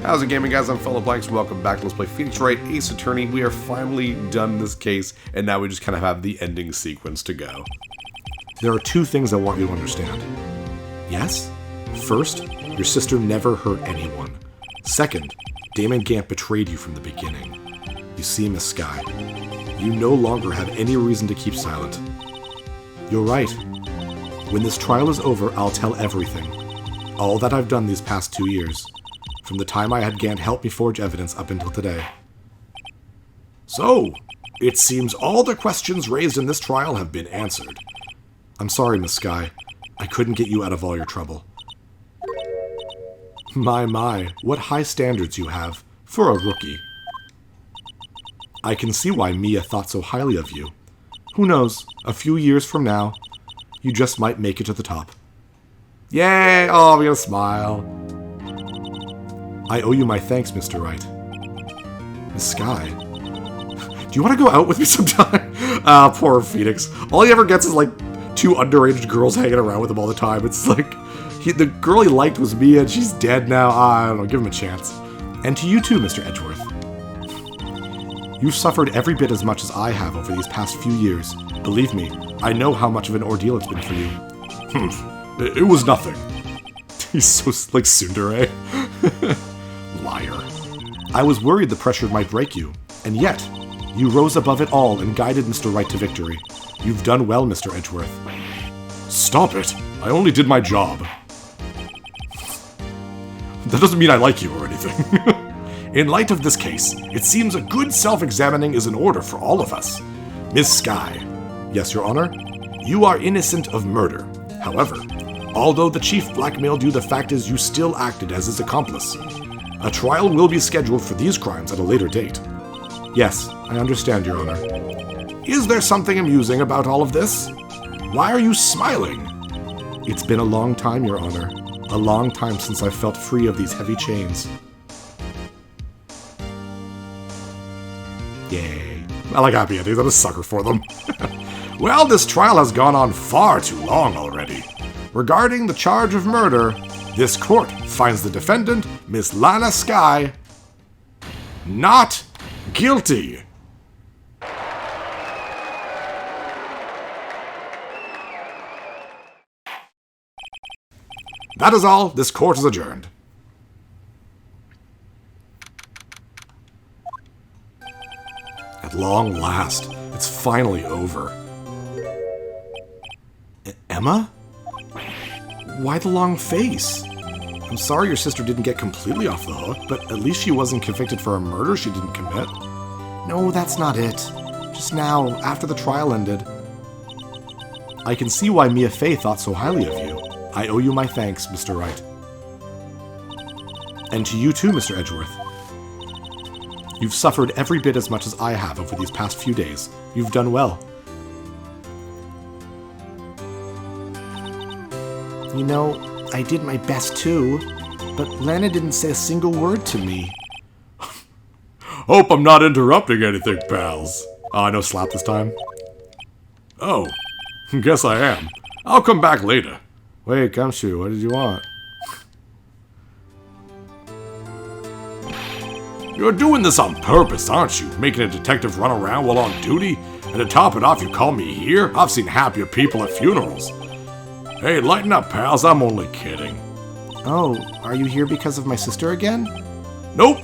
How's it gaming, guys? I'm PhilInTheBlanks. Welcome back to Let's Play Phoenix Wright, Ace Attorney. We are finally done this case, and now we just kind of have the ending sequence to go. There are two things I want you to understand. Yes? First, your sister never hurt anyone. Second, Damon Gant betrayed you from the beginning. You see, Miss Skye, you no longer have any reason to keep silent. You're right. When this trial is over, I'll tell everything. All that I've done these past 2 years. From the time I had Gant help me forge evidence up until today. So, it seems all the questions raised in this trial have been answered. I'm sorry, Miss Skye. I couldn't get you out of all your trouble. My, what high standards you have for a rookie. I can see why Mia thought so highly of you. Who knows, a few years from now, you just might make it to the top. Yay! Oh, we got a smile. I owe you my thanks, Mr. Wright. Miss Skye, do you want to go out with me sometime? Poor Phoenix. All he ever gets is, like, two underage girls hanging around with him all the time. It's like, the girl he liked was Mia, and she's dead now. I don't know, give him a chance. And to you too, Mr. Edgeworth. You've suffered every bit as much as I have over these past few years. Believe me, I know how much of an ordeal it's been for you. It was nothing. He's so, like, tsundere. Liar. I was worried the pressure might break you, and yet, you rose above it all and guided Mr. Wright to victory. You've done well, Mr. Edgeworth. Stop it! I only did my job. That doesn't mean I like you or anything. In light of this case, it seems a good self-examining is in order for all of us. Miss Skye. Yes, Your Honor? You are innocent of murder. However, although the chief blackmailed you, the fact is you still acted as his accomplice. A trial will be scheduled for these crimes at a later date. Yes, I understand, Your Honor. Is there something amusing about all of this? Why are you smiling? It's been a long time, Your Honor. A long time since I felt free of these heavy chains. Yay. I like happy endings. I'm a sucker for them. Well, this trial has gone on far too long already. Regarding the charge of murder, this court finds the defendant, Miss Lana Skye, not guilty. That is all. This court is adjourned. At long last, it's finally over. Emma? Why the long face? I'm sorry your sister didn't get completely off the hook, but at least she wasn't convicted for a murder she didn't commit. No, that's not it. Just now, after the trial ended. I can see why Mia Fey thought so highly of you. I owe you my thanks, Mr. Wright. And to you too, Mr. Edgeworth. You've suffered every bit as much as I have over these past few days. You've done well. You know, I did my best too, but Lana didn't say a single word to me. Hope I'm not interrupting anything, pals. No slap this time. Oh, guess I am. I'll come back later. Wait, Gumshoe, what did you want? You're doing this on purpose, aren't you? Making a detective run around while on duty? And to top it off, you call me here? I've seen happier people at funerals. Hey, lighten up, pals. I'm only kidding. Oh, are you here because of my sister again? Nope,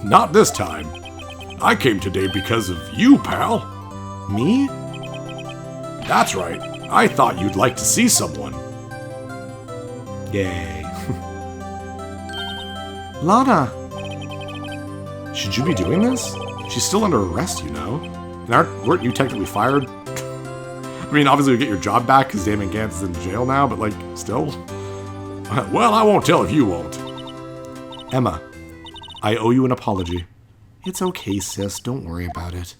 not this time. I came today because of you, pal. Me? That's right. I thought you'd like to see someone. Yay. Lana! Should you be doing this? She's still under arrest, you know. And weren't you technically fired? I mean, obviously you get your job back because Damon Gant is in jail now, but, like, still? Well, I won't tell if you won't. Emma, I owe you an apology. It's okay, sis. Don't worry about it.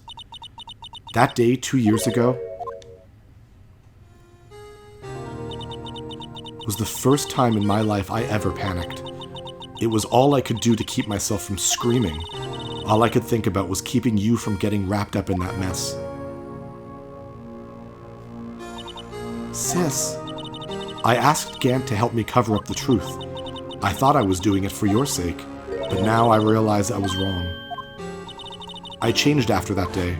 That day 2 years ago was the first time in my life I ever panicked. It was all I could do to keep myself from screaming. All I could think about was keeping you from getting wrapped up in that mess. Sis, I asked Gant to help me cover up the truth. I thought I was doing it for your sake. But now I realize I was wrong. I changed after that day.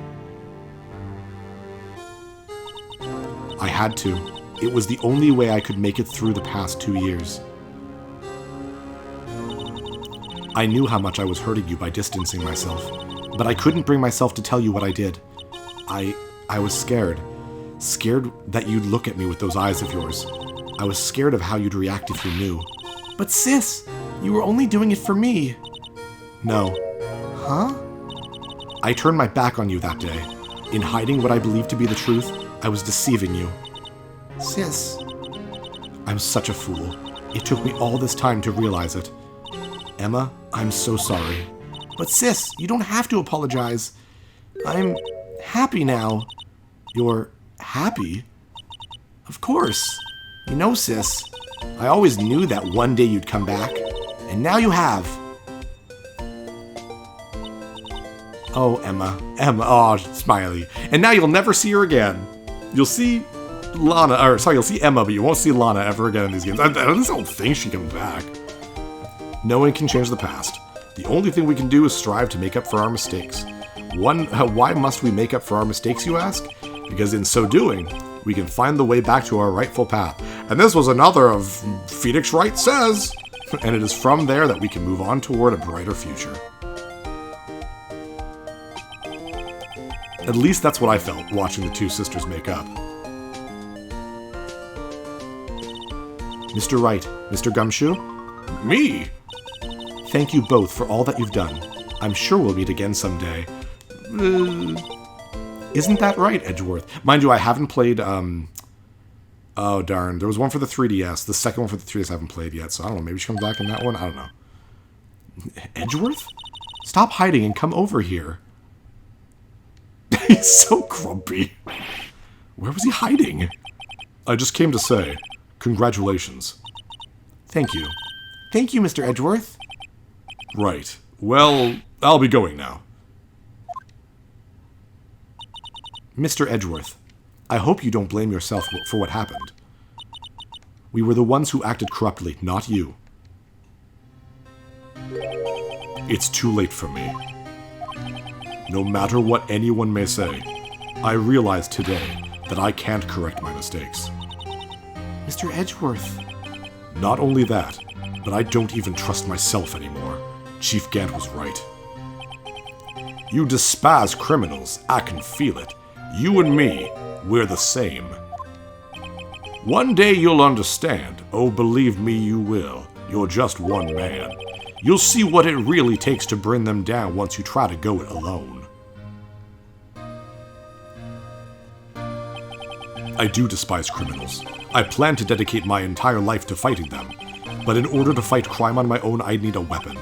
I had to. It was the only way I could make it through the past 2 years. I knew how much I was hurting you by distancing myself, but I couldn't bring myself to tell you what I did. I was scared. Scared that you'd look at me with those eyes of yours. I was scared of how you'd react if you knew. But sis, you were only doing it for me. No. Huh? I turned my back on you that day. In hiding what I believed to be the truth, I was deceiving you. Sis. I'm such a fool. It took me all this time to realize it. Emma, I'm so sorry. But sis, you don't have to apologize. I'm happy now. You're happy? Of course. You know, sis, I always knew that one day you'd come back. And now you have. Oh, Emma. Oh, smiley. And now you'll never see her again. You'll see you'll see Emma, but you won't see Lana ever again in these games. I don't think she comes back. No one can change the past. The only thing we can do is strive to make up for our mistakes. Why must we make up for our mistakes, you ask? Because in so doing, we can find the way back to our rightful path. And this was another of Phoenix Wright Says. And it is from there that we can move on toward a brighter future. At least that's what I felt watching the two sisters make up. Mr. Wright, Mr. Gumshoe? Me? Thank you both for all that you've done. I'm sure we'll meet again someday. Isn't that right, Edgeworth? Mind you, I haven't played, oh, darn. There was one for the 3DS. The second one for the 3DS I haven't played yet, so I don't know. Maybe she comes back in that one? I don't know. Edgeworth? Stop hiding and come over here. He's so grumpy. Where was he hiding? I just came to say, congratulations. Thank you. Thank you, Mr. Edgeworth. Right. Well, I'll be going now. Mr. Edgeworth, I hope you don't blame yourself for what happened. We were the ones who acted corruptly, not you. It's too late for me. No matter what anyone may say, I realize today that I can't correct my mistakes. Mr. Edgeworth. Not only that, but I don't even trust myself anymore. Chief Gant was right. You despise criminals, I can feel it. You and me, we're the same. One day you'll understand, oh believe me you will. You're just one man. You'll see what it really takes to bring them down once you try to go it alone. I do despise criminals. I plan to dedicate my entire life to fighting them. But in order to fight crime on my own, I'd need a weapon.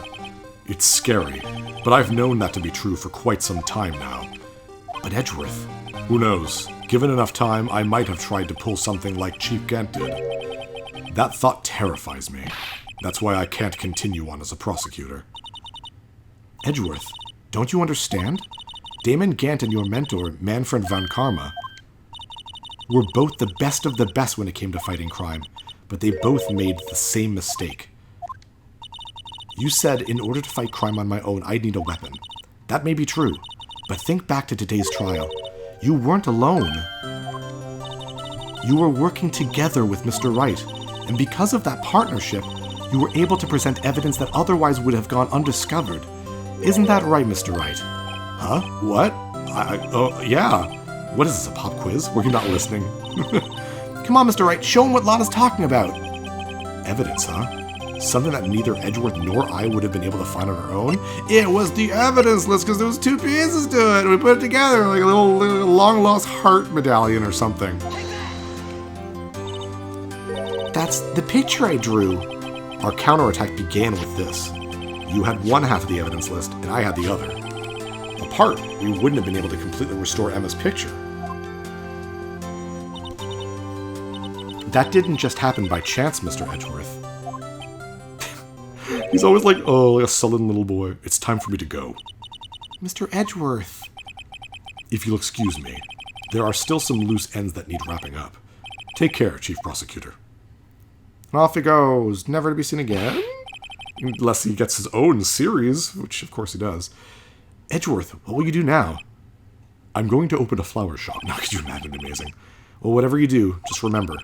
It's scary, but I've known that to be true for quite some time now. But Edgeworth, who knows? Given enough time, I might have tried to pull something like Chief Gant did. That thought terrifies me. That's why I can't continue on as a prosecutor. Edgeworth, don't you understand? Damon Gant and your mentor, Manfred von Karma, were both the best of the best when it came to fighting crime, but they both made the same mistake. You said, in order to fight crime on my own, I'd need a weapon. That may be true, but think back to today's trial. You weren't alone. You were working together with Mr. Wright, and because of that partnership, you were able to present evidence that otherwise would have gone undiscovered. Isn't that right, Mr. Wright? Huh? What? Yeah. What is this, a pop quiz? Were you not listening? Come on, Mr. Wright, show him what Lana's talking about. Evidence, huh? Something that neither Edgeworth nor I would have been able to find on our own? It was the evidence list, because there was 2 pieces to it. We put it together like a little long-lost heart medallion or something. That's the picture I drew. Our counterattack began with this. You had one half of the evidence list, and I had the other. Apart, we wouldn't have been able to completely restore Emma's picture. That didn't just happen by chance, Mr. Edgeworth. He's always like, oh, like a sullen little boy. It's time for me to go. Mr. Edgeworth. If you'll excuse me, there are still some loose ends that need wrapping up. Take care, Chief Prosecutor. And off he goes, never to be seen again. Unless he gets his own series, which of course he does. Edgeworth, what will you do now? I'm going to open a flower shop. Now, could you imagine? Amazing. Well, whatever you do, just remember,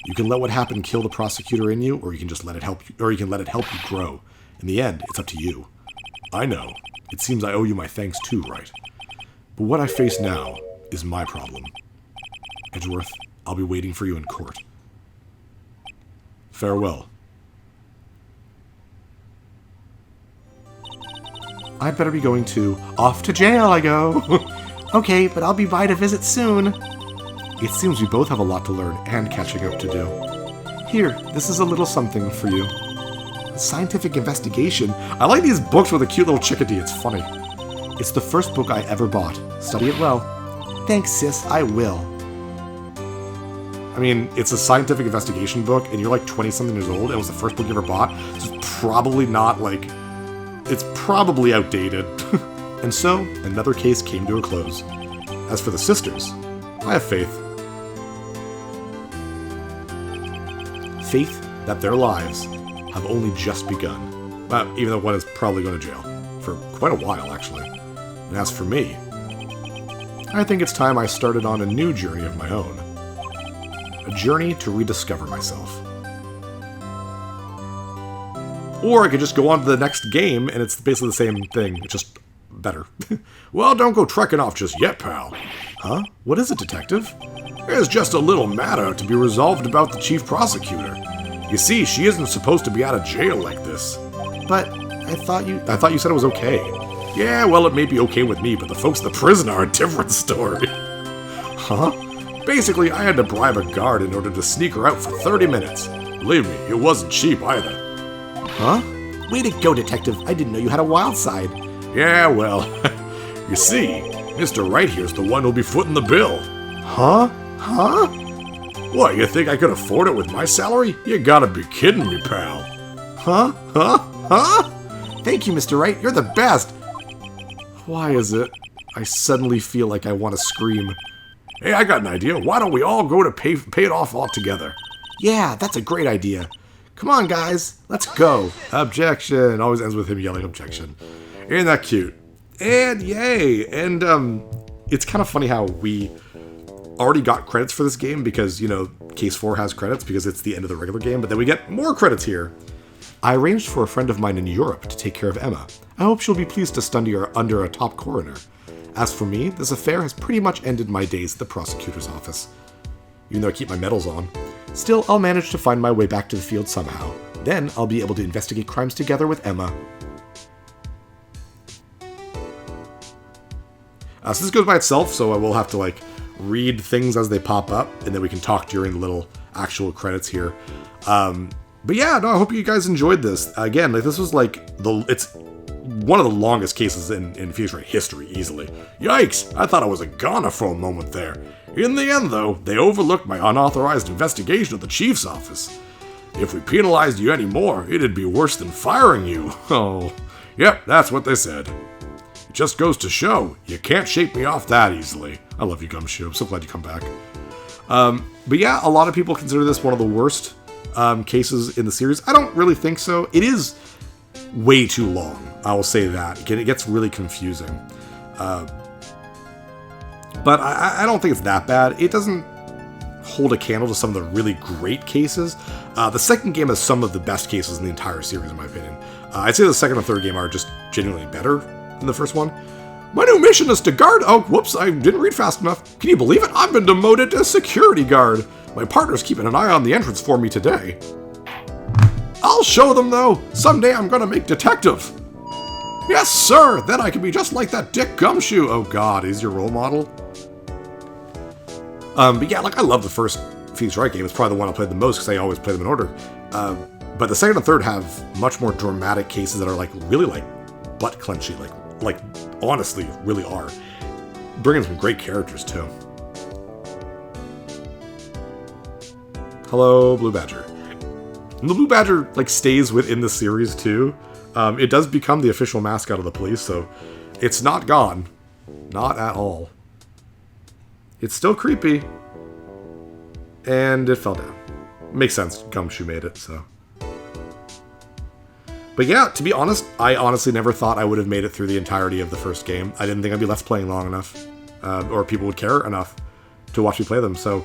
you can let what happened kill the prosecutor in you, or you can just let it help you, or you can let it help you grow. In the end, it's up to you. I know. It seems I owe you my thanks too, Wright. But what I face now is my problem. Edgeworth, I'll be waiting for you in court. Farewell. I'd better be going to... Off to jail I go! Okay, but I'll be by to visit soon. It seems we both have a lot to learn and catching up to do. Here, this is a little something for you. A scientific investigation. I like these books with a cute little chickadee. It's funny. It's the first book I ever bought. Study it well. Thanks, sis. I will. I mean, it's a scientific investigation book, and you're like 20-something years old, and it was the first book you ever bought, so it's probably not, like... It's probably outdated. And so, another case came to a close. As for the sisters, I have faith. Faith that their lives have only just begun. Even though one is probably going to jail. For quite a while, actually. And as for me, I think it's time I started on a new journey of my own. A journey to rediscover myself. Or I could just go on to the next game, and it's basically the same thing, it's just better. Well, don't go trekking off just yet, pal. Huh? What is it, detective? There's just a little matter to be resolved about the chief prosecutor. You see, she isn't supposed to be out of jail like this. But I thought you said it was okay. Yeah, well, it may be okay with me, but the folks in the prison are a different story. Huh? Basically, I had to bribe a guard in order to sneak her out for 30 minutes. Believe me, it wasn't cheap either. Huh? Way to go, detective. I didn't know you had a wild side. Yeah, well, you see, Mr. Wright here's the one who'll be footing the bill. Huh? Huh? What, you think I could afford it with my salary? You gotta be kidding me, pal. Huh? Huh? Huh? Thank you, Mr. Wright. You're the best. Why is it I suddenly feel like I want to scream? Hey, I got an idea. Why don't we all go to pay it off all together? Yeah, that's a great idea. Come on, guys. Let's go. Objection. Always ends with him yelling objection. Isn't that cute? And yay. And it's kind of funny how we already got credits for this game because, you know, Case 4 has credits because it's the end of the regular game, but then we get more credits here. I arranged for a friend of mine in Europe to take care of Emma. I hope she'll be pleased to study her under a top coroner. As for me, this affair has pretty much ended my days at the prosecutor's office. Even though I keep my medals on. Still, I'll manage to find my way back to the field somehow. Then, I'll be able to investigate crimes together with Emma. So this goes by itself, so I will have to, like, read things as they pop up, and then we can talk during the little actual credits here. But yeah, no, I hope you guys enjoyed this. Again, like, this was, like, it's one of the longest cases in Phoenix Wright history, easily. Yikes, I thought I was a goner for a moment there. In the end, though, they overlooked my unauthorized investigation at the chief's office. If we penalized you any more, it'd be worse than firing you. Oh, yep, that's what they said. It just goes to show, you can't shake me off that easily. I love you, Gumshoe. I'm so glad you come back. But yeah, a lot of people consider this one of the worst cases in the series. I don't really think so. It is way too long, I will say that. It gets really confusing. But I don't think it's that bad. It doesn't hold a candle to some of the really great cases. The second game has some of the best cases in the entire series, in my opinion. I'd say the second and third game are just genuinely better than the first one. My new mission is to guard... Oh, whoops, I didn't read fast enough. Can you believe it? I've been demoted to security guard. My partner's keeping an eye on the entrance for me today. I'll show them, though. Someday I'm gonna make detective. Yes, sir. Then I can be just like that Dick Gumshoe. Oh, God, he's your role model? But yeah, like, I love the first Phoenix Wright game. It's probably the one I played the most because I always play them in order. But the second and third have much more dramatic cases that are, like, really, like, butt-clenchy. Like, honestly, really are. Bringing some great characters, too. Hello, Blue Badger. And the Blue Badger, like, stays within the series, too. It does become the official mascot of the police, so it's not gone. Not at all. It's still creepy. And it fell down. Makes sense. Gumshoe made it, so. But yeah, to be honest, I honestly never thought I would have made it through the entirety of the first game. I didn't think I'd be Let's Playing long enough, or people would care enough to watch me play them. So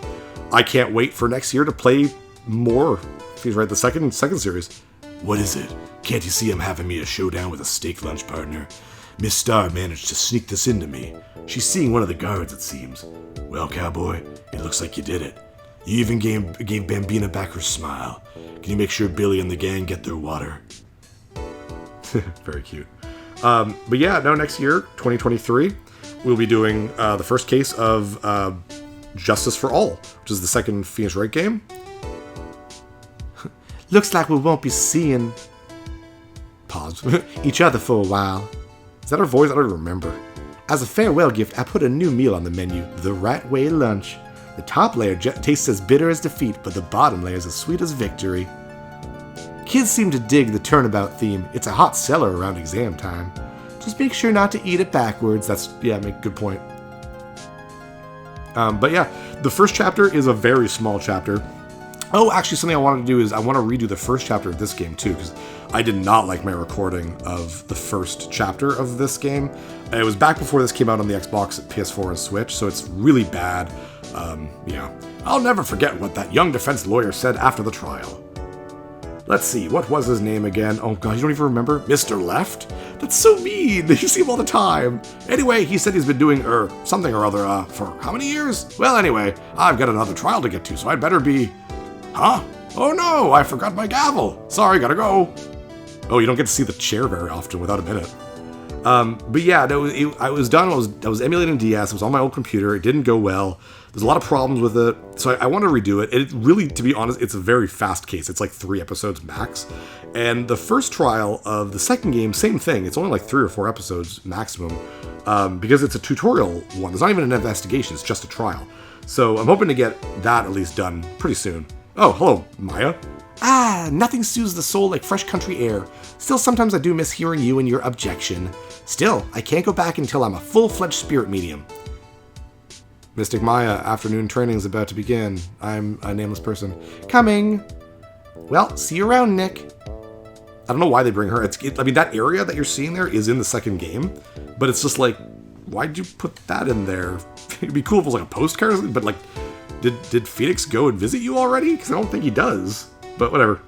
I can't wait for next year to play more. If he's right, the second series. What is it? Can't you see I'm having me a showdown with a steak lunch partner? Miss Starr managed to sneak this into me. She's seeing one of the guards, it seems. Well, cowboy, it looks like you did it. You even gave Bambina back her smile. Can you make sure Billy and the gang get their water? Very cute. But yeah, no, next year, 2023, we'll be doing the first case of Justice for All, which is the second Phoenix Wright game. Looks like we won't be seeing... Pause. Each other for a while. Is that her voice? I don't even remember. As a farewell gift, I put a new meal on the menu, the Right Way Lunch. The top layer tastes as bitter as defeat, but the bottom layer is as sweet as victory. Kids seem to dig the turnabout theme. It's a hot seller around exam time. Just make sure not to eat it backwards. Good point. But yeah, the first chapter is a very small chapter. Oh, actually, something I wanted to do is I want to redo the first chapter of this game, too, because I did not like my recording of the first chapter of this game. It was back before this came out on the Xbox, PS4, and Switch, so it's really bad. Yeah. I'll never forget what that young defense lawyer said after the trial. Let's see, what was his name again? Oh, God, you don't even remember? Mr. Left? That's so mean. You see him all the time. Anyway, he said he's been doing, something or other, for how many years? Well, anyway, I've got another trial to get to, so I'd better be... Huh? Oh no, I forgot my gavel. Sorry, gotta go. Oh, you don't get to see the chair very often without a minute. But yeah, I was done. I was emulating DS. It was on my old computer. It didn't go well. There's a lot of problems with it. So I want to redo it. It really, to be honest, it's a very fast case. It's like 3 episodes max. And the first trial of the second game, same thing. It's only like 3 or 4 episodes maximum. Because it's a tutorial one. There's not even an investigation. It's just a trial. So I'm hoping to get that at least done pretty soon. Oh, hello, Maya. Ah, nothing soothes the soul like fresh country air. Still, sometimes I do miss hearing you and your objection. Still, I can't go back until I'm a full-fledged spirit medium. Mystic Maya, afternoon training is about to begin. I'm a nameless person. Coming! Well, see you around, Nick. I don't know why they bring her. I mean, that area that you're seeing there is in the second game, but it's just like, why'd you put that in there? It'd be cool if it was like a postcard or something, but like, did Phoenix go and visit you already? Because I don't think he does. But whatever.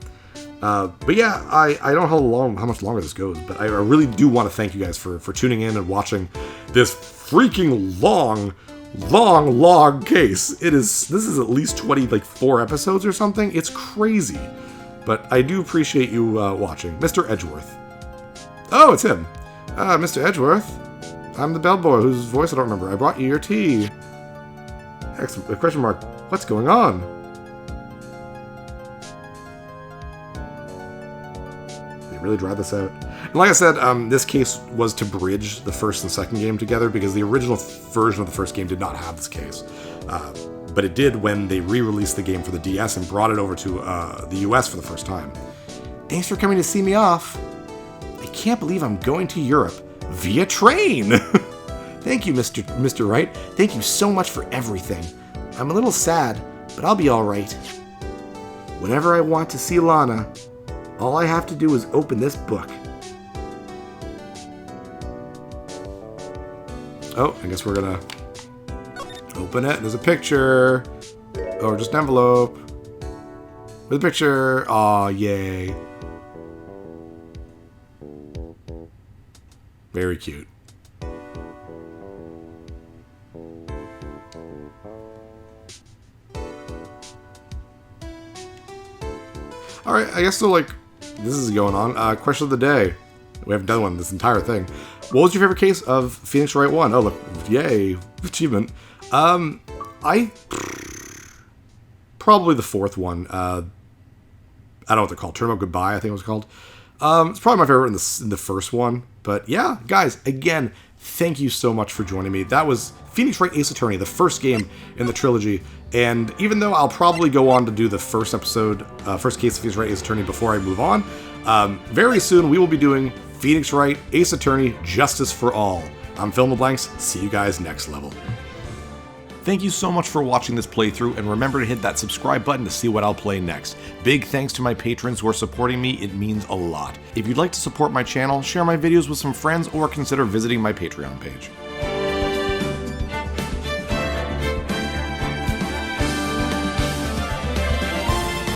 But yeah, I don't know how much longer this goes, but I really do want to thank you guys for tuning in and watching this freaking long case. This is at least 4 episodes or something. It's crazy. But I do appreciate you watching. Mr. Edgeworth. Oh, it's him. Mr. Edgeworth. I'm the bellboy whose voice I don't remember. I brought you your tea. Excellent. Question mark. What's going on? They really drive this out. And like I said, this case was to bridge the first and second game together because the original version of the first game did not have this case. But it did when they re-released the game for the DS and brought it over to the US for the first time. Thanks for coming to see me off. I can't believe I'm going to Europe via train. Thank you, Mr. Wright. Thank you so much for everything. I'm a little sad, but I'll be all right. Whenever I want to see Lana, all I have to do is open this book. Oh, I guess we're gonna open it. There's a picture. Or just an envelope. With a picture. Aw, yay. Very cute. Alright, I guess so, this is going on. Question of the day. We haven't done one this entire thing. What was your favorite case of Phoenix Wright 1? Oh, look. Yay. Achievement. Probably the 4th one. I don't know what they're called. Turn Out Goodbye, I think it was called. It's probably my favorite in the first one. But yeah, guys, again, thank you so much for joining me. That was Phoenix Wright Ace Attorney, the first game in the trilogy. And even though I'll probably go on to do the first episode, first case of Phoenix Wright Ace Attorney before I move on, very soon we will be doing Phoenix Wright Ace Attorney Justice for All. I'm PhilInTheBlanks. See you guys next level. Thank you so much for watching this playthrough, and remember to hit that subscribe button to see what I'll play next. Big thanks to my patrons who are supporting me, it means a lot. If you'd like to support my channel, share my videos with some friends, or consider visiting my Patreon page.